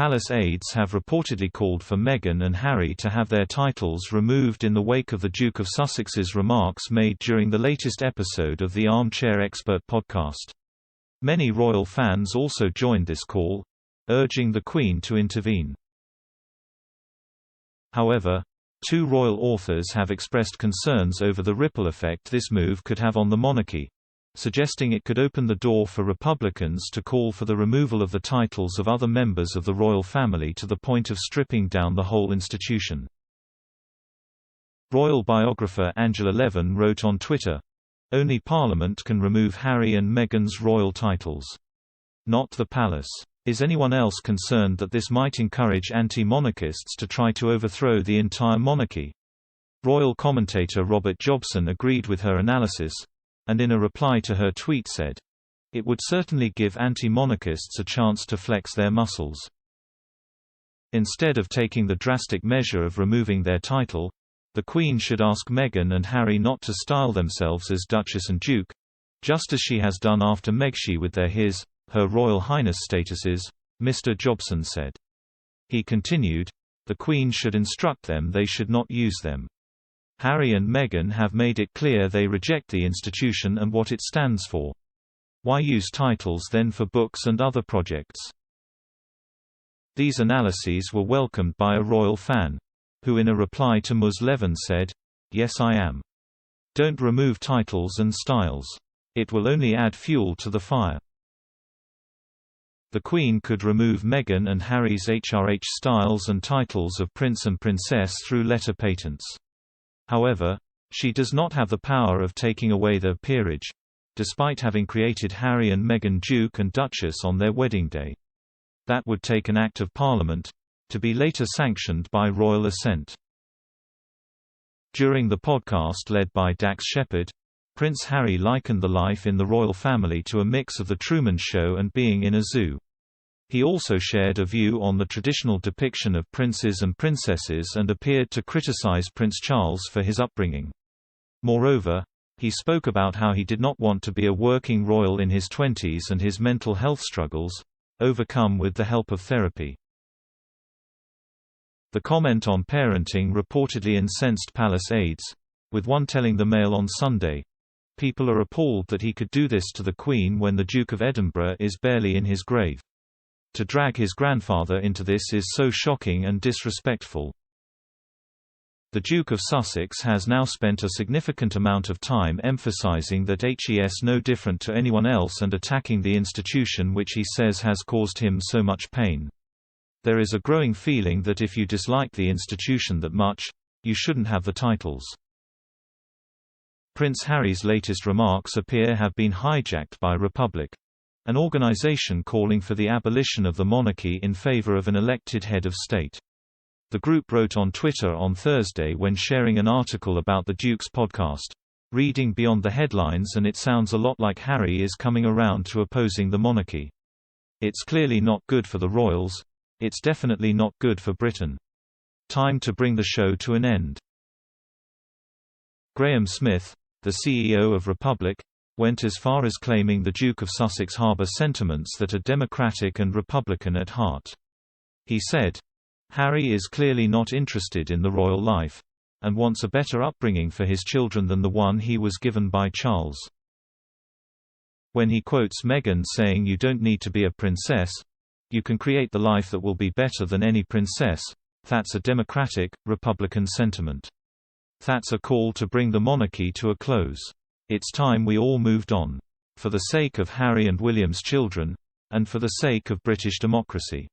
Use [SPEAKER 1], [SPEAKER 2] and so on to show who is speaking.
[SPEAKER 1] Palace aides have reportedly called for Meghan and Harry to have their titles removed in the wake of the Duke of Sussex's remarks made during the latest episode of the Armchair Expert podcast. Many royal fans also joined this call, urging the Queen to intervene. However, two royal authors have expressed concerns over the ripple effect this move could have on the monarchy, suggesting it could open the door for Republicans to call for the removal of the titles of other members of the royal family to the point of stripping down the whole institution. Royal biographer Angela Levin wrote on Twitter, "Only Parliament can remove Harry and Meghan's royal titles. Not the palace. Is anyone else concerned that this might encourage anti-monarchists to try to overthrow the entire monarchy?" Royal commentator Robert Jobson agreed with her analysis, and in a reply to her tweet said, "It would certainly give anti-monarchists a chance to flex their muscles." Instead of taking the drastic measure of removing their title, the Queen should ask Meghan and Harry not to style themselves as Duchess and Duke, just as she has done after Megxi with their Her Royal Highness statuses, Mr. Jobson said. He continued, "The Queen should instruct them they should not use them. Harry and Meghan have made it clear they reject the institution and what it stands for. Why use titles then for books and other projects?" These analyses were welcomed by a royal fan, who in a reply to Ms. Levin said, "Yes, I am. Don't remove titles and styles. It will only add fuel to the fire." The Queen could remove Meghan and Harry's HRH styles and titles of Prince and Princess through letter patents. However, she does not have the power of taking away their peerage, despite having created Harry and Meghan Duke and Duchess on their wedding day. That would take an Act of Parliament, to be later sanctioned by royal assent. During the podcast led by Dax Shepard, Prince Harry likened the life in the royal family to a mix of The Truman Show and being in a zoo. He also shared a view on the traditional depiction of princes and princesses and appeared to criticize Prince Charles for his upbringing. Moreover, he spoke about how he did not want to be a working royal in his 20s and his mental health struggles, overcome with the help of therapy. The comment on parenting reportedly incensed palace aides, with one telling the Mail on Sunday, "People are appalled that he could do this to the Queen when the Duke of Edinburgh is barely in his grave. To drag his grandfather into this is so shocking and disrespectful." The Duke of Sussex has now spent a significant amount of time emphasizing that he is no different to anyone else and attacking the institution which he says has caused him so much pain. There is a growing feeling that if you dislike the institution that much, you shouldn't have the titles. Prince Harry's latest remarks appear have been hijacked by Republic, an organization calling for the abolition of the monarchy in favor of an elected head of state. The group wrote on Twitter on Thursday when sharing an article about the Duke's podcast, "Reading beyond the headlines and it sounds a lot like Harry is coming around to opposing the monarchy. It's clearly not good for the royals. It's definitely not good for Britain. Time to bring the show to an end." Graham Smith, the CEO of Republic, went as far as claiming the Duke of Sussex harbor sentiments that are democratic and Republican at heart. He said, "Harry is clearly not interested in the royal life, and wants a better upbringing for his children than the one he was given by Charles." When he quotes Meghan saying "You don't need to be a princess. You can create the life that will be better than any princess," that's a democratic, Republican sentiment. That's a call to bring the monarchy to a close. It's time we all moved on. For the sake of Harry and William's children, and for the sake of British democracy.